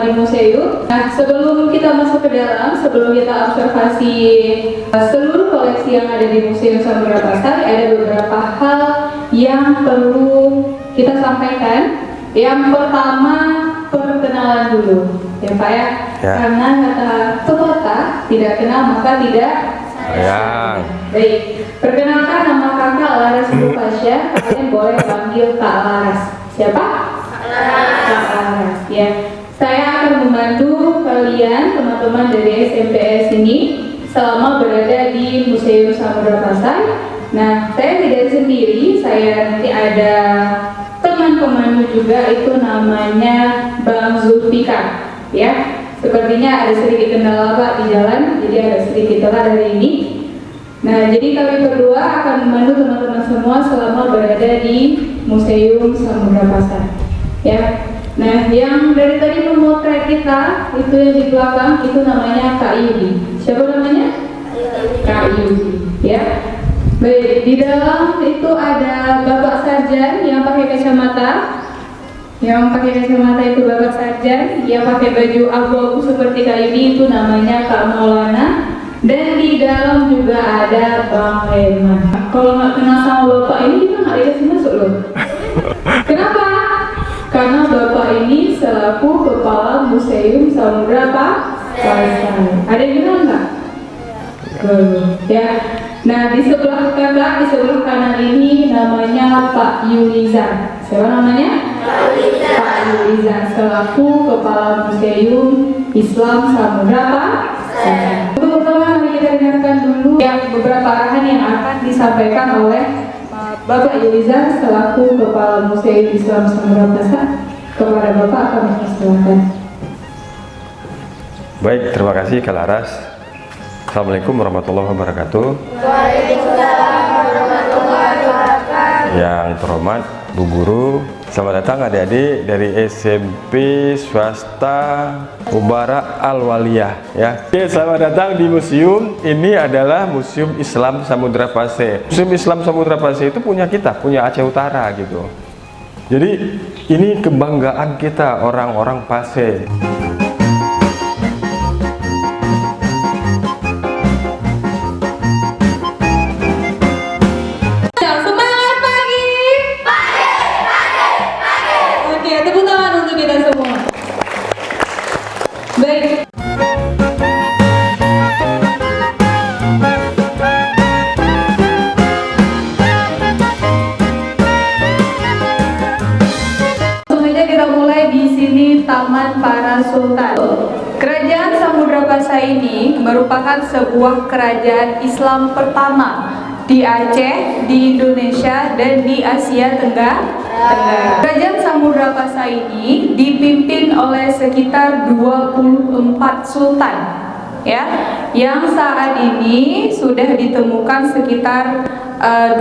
di museum. Nah, sebelum kita masuk ke dalam, sebelum kita observasi seluruh koleksi yang ada di Museum Samudra Pasai, ada beberapa hal yang perlu kita sampaikan. Yang pertama, perkenalan dulu, ya Pak ya. Karena kata pepatah, tidak kenal maka tidak sayang. Baik, perkenalkan, nama kakak Laras Fasya. Kalian boleh panggil Kak Laras. Siapa? Kak Laras. Ya, saya akan membantu kalian, teman-teman dari SMPS ini, selama berada di Museum Samudra Pasai. Nah, saya tidak sendiri, saya nanti ada teman pemandu juga, itu namanya Bang Zulfikar. Ya, sepertinya ada sedikit kendala Pak di jalan, jadi ada sedikit telat hari ini. Nah, jadi kami berdua akan memandu teman-teman semua selama berada di Museum Samudra Pasai. Ya, nah yang dari tadi memotret kita itu yang di belakang itu namanya Kak Yudi. Siapa namanya? Kak Yudi. Ya. Baik, di dalam itu ada Bapak Sarjan yang pakai kacamata. Yang pakai kacamata itu Bapak Sarjan, yang pakai baju abu-abu seperti Kak Yudi itu namanya Kak Maulana. Dan di dalam juga ada Bang Leman. Kalau nggak kenal sama Bapak ini kita nggak dikasih masuk loh. Kenapa? Karena Bapak ini selaku Kepala Museum Samudra Pasai. Ada yang kenal nggak? Ya. Nah, di sebelah kakak, di sebelah kanan ini namanya Pak Yulizan. Siapa namanya? Pak Yulizan selaku Kepala Museum Islam Samudra Pasai. Untuk pertama, mari kita dengarkan dulu yang beberapa arahan yang akan disampaikan oleh Bapak Yulizan selaku Kepala Museum Islam Samudra Pasai. Kepada Bapak akan dipersilakan. Baik, terima kasih Kak Laras. Assalamualaikum warahmatullahi wabarakatuh. Waalaikumsalam warahmatullahi wabarakatuh. Yang terhormat Bu Guru, selamat datang adik-adik dari SMP Swasta Mubarak Al-Waliyah ya. Oke, selamat datang di museum. Ini adalah Museum Islam Samudra Pasai. Museum Islam Samudra Pasai itu punya kita, punya Aceh Utara gitu. Jadi ini kebanggaan kita orang-orang Pasai. Taman Para Sultan. Kerajaan Samudra Pasai ini merupakan sebuah kerajaan Islam pertama di Aceh, di Indonesia, dan di Asia Tenggara. Kerajaan Samudra Pasai ini dipimpin oleh sekitar 24 sultan, ya, yang saat ini sudah ditemukan sekitar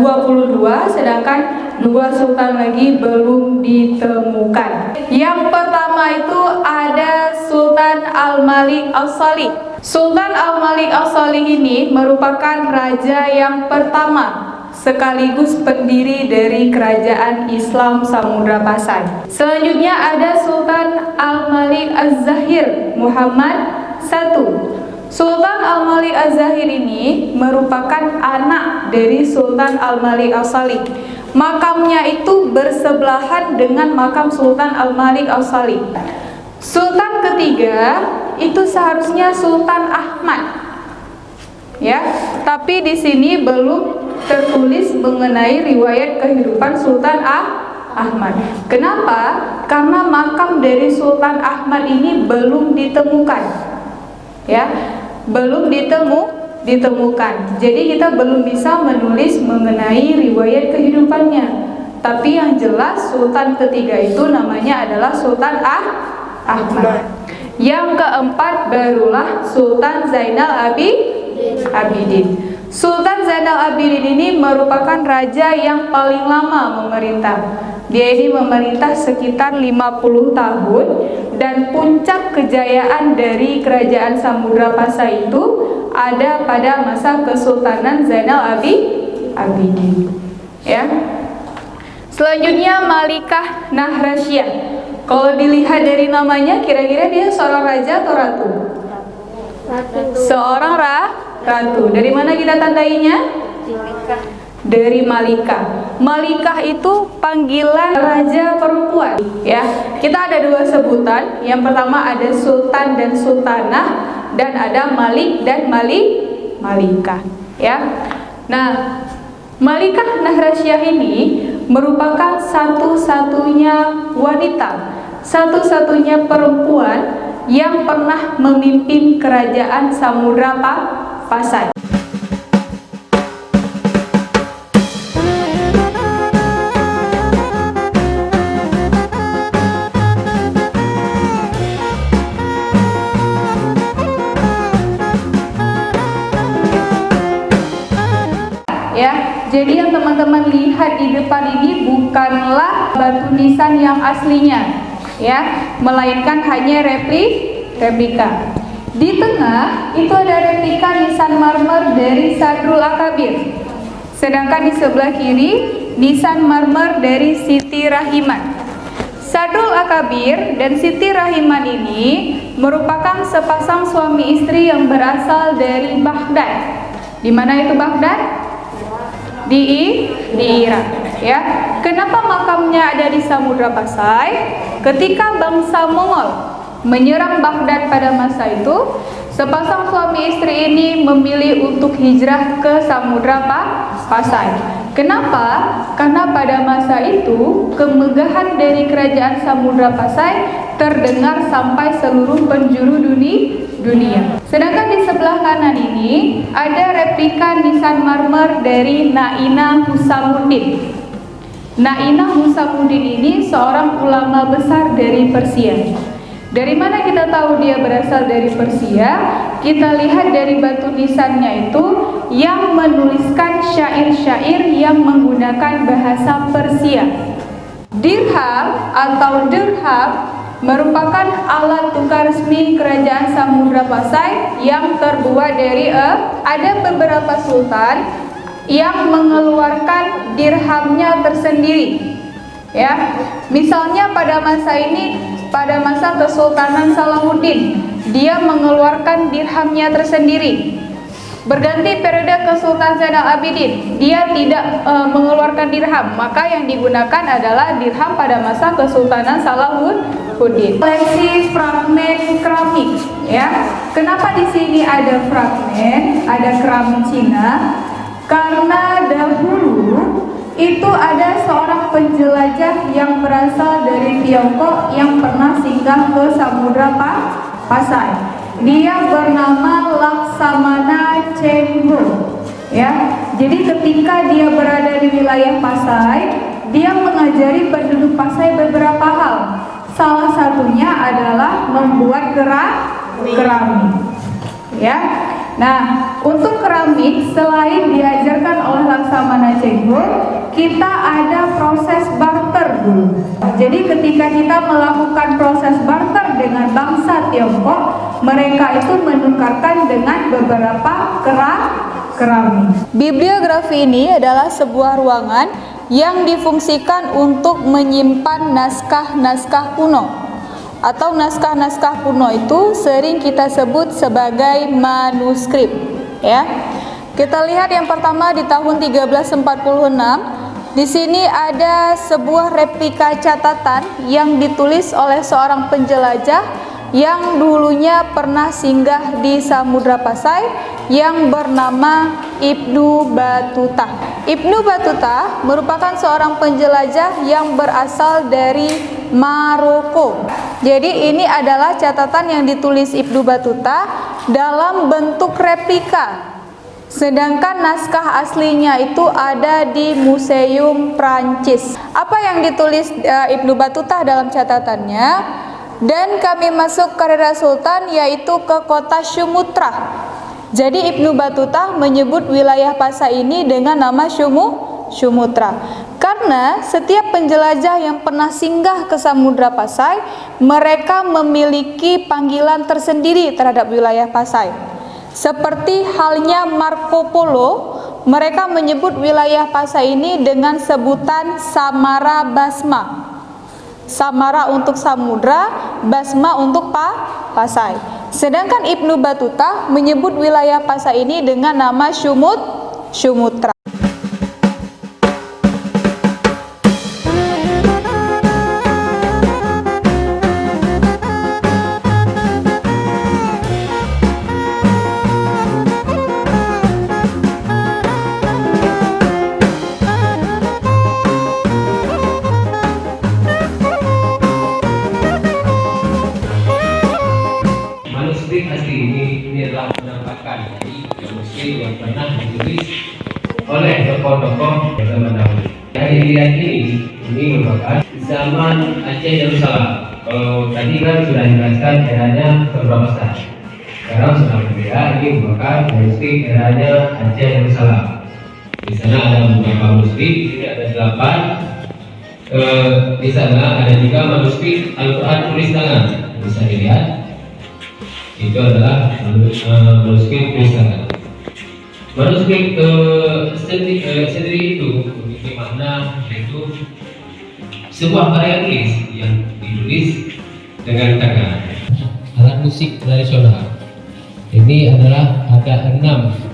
22, sedangkan 2 sultan lagi belum ditemukan. Yang pertama itu ada Sultan Al-Malik As-Salih. Sultan Al-Malik As-Salih ini merupakan raja yang pertama sekaligus pendiri dari kerajaan Islam Samudra Pasai. Selanjutnya ada Sultan Al-Malik Az-Zahir Muhammad I. Sultan Al-Malik Az-Zahir ini merupakan anak dari Sultan Al-Malik As-Salih. Makamnya itu bersebelahan dengan makam Sultan Al-Malik As-Salih. Sultan ketiga itu seharusnya Sultan Ahmad. Ya, tapi di sini belum tertulis mengenai riwayat kehidupan Sultan Ahmad. Kenapa? Karena makam dari Sultan Ahmad ini belum ditemukan. Ya, belum ditemukan. Jadi kita belum bisa menulis mengenai riwayat kehidupannya. Tapi yang jelas Sultan ketiga itu namanya adalah Sultan Ahmad. Yang keempat barulah Sultan Zainal Abidin. Sultan Zainal Abidin ini merupakan raja yang paling lama memerintah. Dia ini memerintah sekitar 50 tahun, dan puncak kejayaan dari kerajaan Samudra Pasai itu ada pada masa Kesultanan Zainal Abidin. Ya. Selanjutnya Malikah Nahrasyah. Kalau dilihat dari namanya, kira-kira dia seorang raja atau ratu? Seorang ratu. Dari mana kita tandainya? Dari Malikah. Malikah itu panggilan raja perempuan, ya. Kita ada dua sebutan. Yang pertama ada sultan dan sultanah, dan ada malik dan malikah, ya. Nah, Malikah Nahrasyah ini merupakan satu-satunya wanita, satu-satunya perempuan yang pernah memimpin kerajaan Samudra Pasai. Ya, jadi yang teman-teman lihat di depan ini bukanlah batu nisan yang aslinya, ya, melainkan hanya replika. Di tengah itu ada replika nisan marmer dari Sadrul Akabir, sedangkan di sebelah kiri nisan marmer dari Siti Rahiman. Sadrul Akabir dan Siti Rahiman ini merupakan sepasang suami istri yang berasal dari Baghdad. Di mana itu Baghdad? Di Irak, ya. Kenapa makamnya ada di Samudra Pasai? Ketika bangsa Mongol menyerang Baghdad pada masa itu, sepasang suami istri ini memilih untuk hijrah ke Samudra Pasai. Kenapa? Karena pada masa itu kemegahan dari kerajaan Samudra Pasai terdengar sampai seluruh penjuru dunia. Sedangkan di sebelah kanan ini ada replika nisan marmer dari Naina Husamuddin. Naina Husamuddin ini seorang ulama besar dari Persia. Dari mana kita tahu dia berasal dari Persia? Kita lihat dari batu nisannya itu yang menuliskan syair-syair yang menggunakan bahasa Persia. Dirham atau dirham merupakan alat tukar resmi kerajaan Samudra Pasai yang terbuat dari ada beberapa sultan yang mengeluarkan dirhamnya tersendiri, ya. Misalnya pada masa Kesultanan Salahuddin, dia mengeluarkan dirhamnya tersendiri. Berganti periode ke Sultan Zainal Abidin, dia tidak mengeluarkan dirham, maka yang digunakan adalah dirham pada masa Kesultanan Salahuddin. Koleksi fragmen keramik, ya. Kenapa di sini ada fragmen, ada keramik Cina? Karena dahulu itu ada seorang penjelajah yang berasal dari Tiongkok yang pernah singgah ke Samudra Pasai. Dia bernama Laksamana Chengho, ya. Jadi ketika dia berada di wilayah Pasai, dia mengajari penduduk Pasai beberapa hal. Salah satunya adalah membuat keramik, ya. Nah, untuk keramik selain diajarkan oleh Laksamana Chengho, kita ada proses barter dulu. Jadi ketika kita melakukan proses barter dengan bangsa Tiongkok, mereka itu menukarkan dengan beberapa keramik. Bibliografi ini adalah sebuah ruangan yang difungsikan untuk menyimpan naskah-naskah kuno. Atau naskah-naskah kuno itu sering kita sebut sebagai manuskrip, ya. Kita lihat yang pertama di tahun 1346. Di sini ada sebuah replika catatan yang ditulis oleh seorang penjelajah yang dulunya pernah singgah di Samudra Pasai yang bernama Ibnu Battuta. Ibnu Battuta merupakan seorang penjelajah yang berasal dari Maroko. Jadi ini adalah catatan yang ditulis Ibnu Battuta dalam bentuk replika. Sedangkan naskah aslinya itu ada di Museum Prancis. Apa yang ditulis Ibnu Battuta dalam catatannya? Dan kami masuk ke Rera Sultan, yaitu ke kota Sumutra. Jadi Ibnu Battuta menyebut wilayah Pasai ini dengan nama Sumutra. Karena setiap penjelajah yang pernah singgah ke Samudra Pasai, mereka memiliki panggilan tersendiri terhadap wilayah Pasai. Seperti halnya Marco Polo, mereka menyebut wilayah Pasai ini dengan sebutan Samara Basma. Samara untuk samudra, Basma untuk Pasai. Sedangkan Ibnu Battuta menyebut wilayah Pasai ini dengan nama Sumutra. Manuskrip asli ini adalah penampakan dari manuskrip yang pernah ditulis oleh tokoh-tokoh zaman dahulu. Yang dilihat ini merupakan zaman Aceh Darussalam. Kalau tadi kan sudah dijelaskan eranya beberapa stad. Sekarang sudah berbeda. Ini merupakan manuskrip eranya Aceh Darussalam. Di sana ada beberapa manuskrip. Di sini ada 8. Di sana ada juga manuskrip Al-Quran tulis tangan. Bisa dilihat. Itu adalah manuskrip tulis tangan. Manuskrip sendiri itu memiliki makna, yaitu sebuah karya tulis yang ditulis dengan tangan. Alat musik tradisional ini adalah ada 6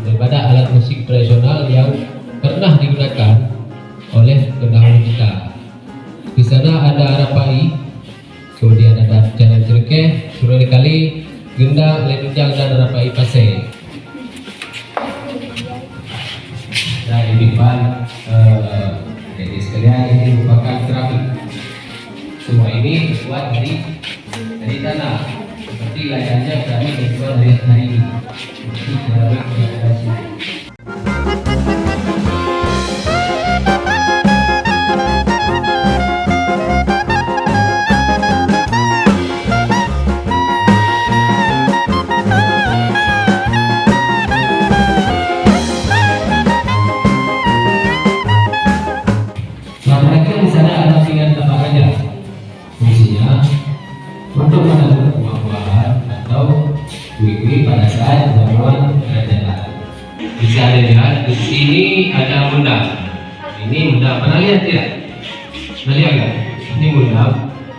daripada alat musik tradisional yang pernah digunakan oleh pendahulu kita. Di sana ada arapai, kemudian ada jalan cerkeh, surau kali, gendang, lenunjang, dan arapai pasai. Nah ini Pak, jadi sekalian ini merupakan keramik. Semua ini dibuat dari tanah, seperti layaknya keramik yang dibuat dari hari ini. Ini keramik yang ada di sini. Di sana ada pilihan tapak aja, fungsinya untuk menentukan buah-buahan atau kue-kue pada saat zaman kerajaan. Bisa dilihat di sini ada mundap. Ini mundap, pernah lihat tidak? Pernah lihat kan? Ini mundap,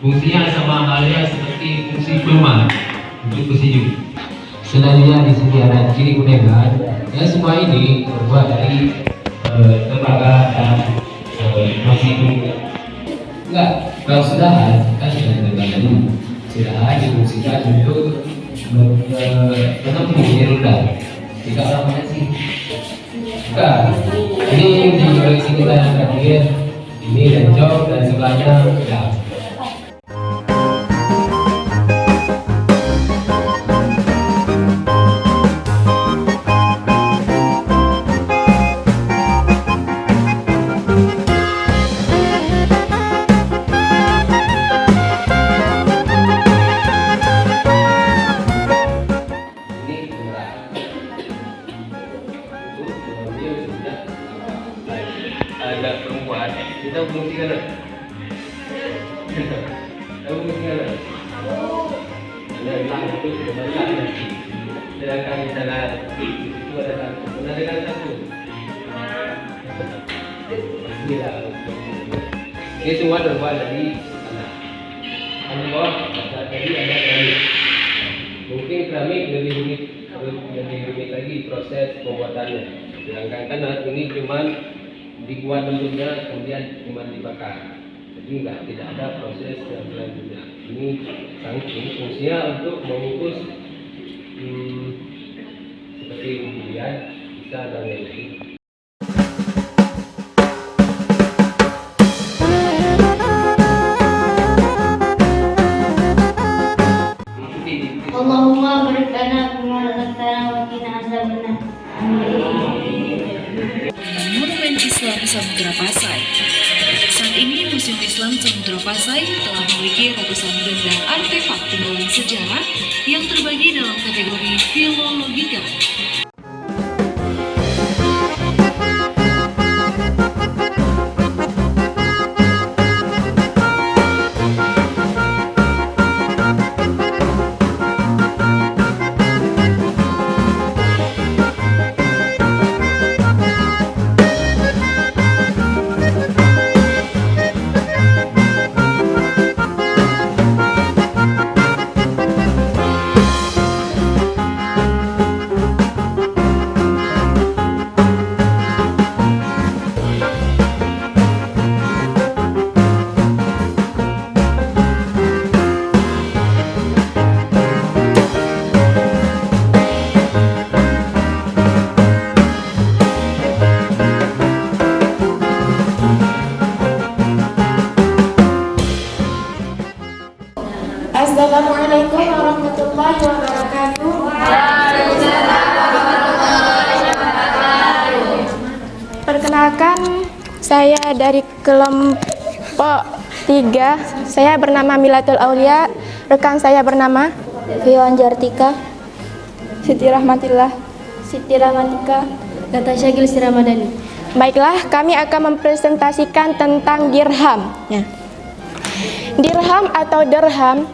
fungsinya sama halnya seperti fungsi perumahan untuk bersejuk. Selanjutnya di sini ada ciri kuningan. Ya semua ini terbuat dari tembaga dan masih enggak, kalau sudah kan sudah ditentukan dulu. Sudah difungsikan untuk menempuh rudal. Jika orang mana sih? Enggak. Ini di koleksi kita yang terakhir. Ini rencong dan sebelahnya enggak. Ada perempuan, kita fungsikan ada bilang itu sebenarnya nanti sedangkan di sana itu ada satu, ada satu. Ini semua terbuat dari tanah. Di bawah tadi ada keramik. Mungkin keramik lebih rumit lagi proses pembuatannya. Sedangkan tanah ini cuman dibuat bentuknya kemudian cuma dibakar, jadi tidak ada proses yang selanjutnya. Ini fungsinya untuk mengukus seperti durian, bisa dan lain-lain. Allahumma barik lana fima razaqtana wa qina azabannar. Monumen Islam Samudra Pasai. Saat ini Museum Islam Samudra Pasai telah memiliki ratusan benda artefak peninggalan sejarah yang terbagi dalam kategori filologika. Perkenalkan, saya dari kelompok 3. Saya bernama Milatul Aulia. Rekan saya bernama Fiwan Jartika, Siti Rahmatillah. Siti Rahmatika, Natasha Gilsi Ramadhani. Baiklah, kami akan mempresentasikan tentang dirham. Ya. Dirham atau dirham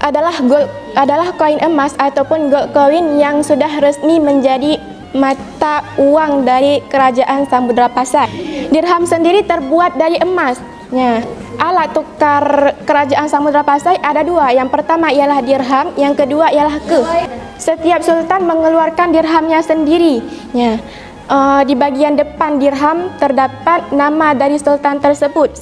adalah koin emas ataupun gold coin yang sudah resmi menjadi mata uang dari Kerajaan Samudra Pasai. Dirham sendiri terbuat dari emas. Ya. Alat tukar Kerajaan Samudra Pasai ada dua. Yang pertama ialah dirham, yang kedua ialah Setiap sultan mengeluarkan dirhamnya sendiri. Ya. Di bagian depan dirham terdapat nama dari sultan tersebut,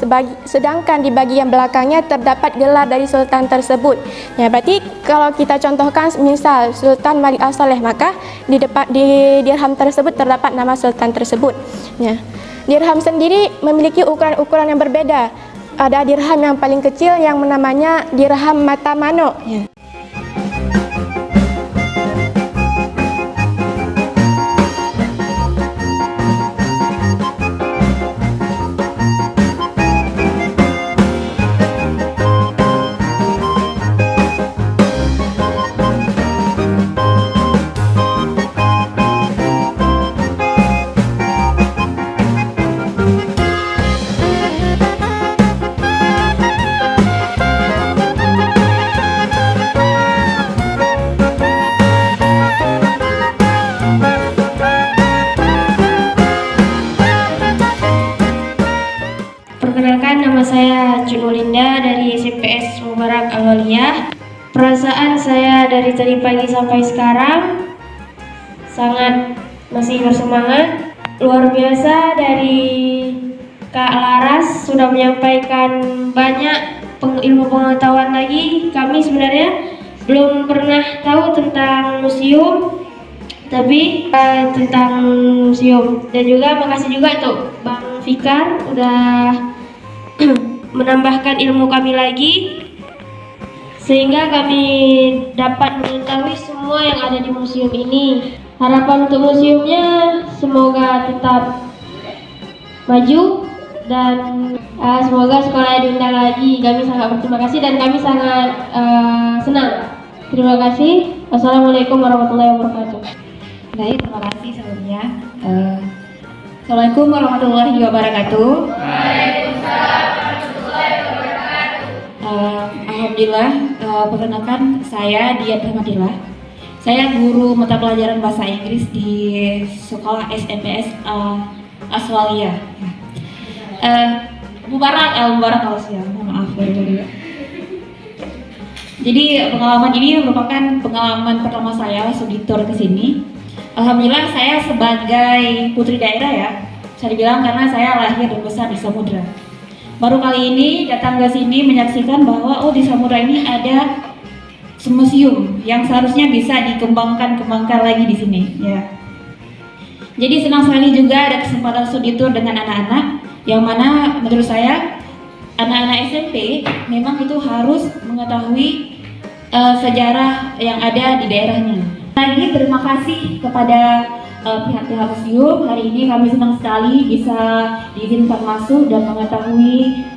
sedangkan di bagian belakangnya terdapat gelar dari sultan tersebut. Ya, berarti kalau kita contohkan misal Sultan Malik As-Saleh, maka di dirham tersebut terdapat nama sultan tersebut. Ya. Dirham sendiri memiliki ukuran-ukuran yang berbeda. Ada dirham yang paling kecil yang namanya dirham mata mano. Ya. Perkenalkan, nama saya Cunulinda dari SMPS Mubarak Al-Waliyah. Perasaan saya dari tadi pagi sampai sekarang sangat masih bersemangat. Luar biasa dari Kak Laras sudah menyampaikan banyak ilmu pengetahuan lagi. Kami sebenarnya belum pernah tahu tentang museum, tapi tentang museum. Dan juga makasih juga untuk Bang Fikar udah menambahkan ilmu kami lagi, sehingga kami dapat mengetahui semua yang ada di museum ini. Harapan untuk museumnya semoga tetap maju dan semoga sekolah diundang lagi. Kami sangat berterima kasih dan kami sangat senang. Terima kasih. Wassalamualaikum warahmatullahi wabarakatuh. Baik, terima kasih sebelumnya. Assalamualaikum warahmatullahi wabarakatuh. Alhamdulillah, perkenalkan saya Dian Rahmatillah. Saya guru mata pelajaran bahasa Inggris di sekolah SMPS Aswalia. Mubarak Al-Siam, maaf ya. Jadi pengalaman ini merupakan pengalaman pertama saya studi tour ke sini. Alhamdulillah saya sebagai putri daerah ya, bisa dibilang karena saya lahir dan besar di Samudra. Baru kali ini datang ke sini menyaksikan bahwa di Samudra ini ada museum yang seharusnya bisa dikembangkan lagi di sini ya. Jadi senang sekali juga ada kesempatan studi tour dengan anak-anak, yang mana menurut saya anak-anak SMP memang itu harus mengetahui sejarah yang ada di daerahnya. Lagi terima kasih kepada pihak-pihak museum. Hari ini kami senang sekali bisa diizinkan masuk dan mengetahui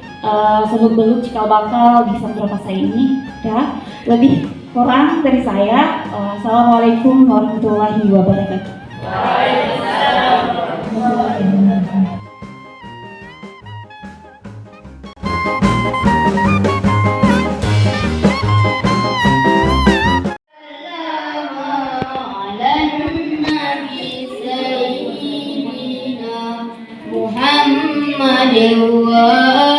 seluk-beluk cikal bakal di Samudra Pasai ini. Ya, lebih kurang dari saya. Assalamualaikum warahmatullahi wabarakatuh. Waalaikumsalam. Muhammad wa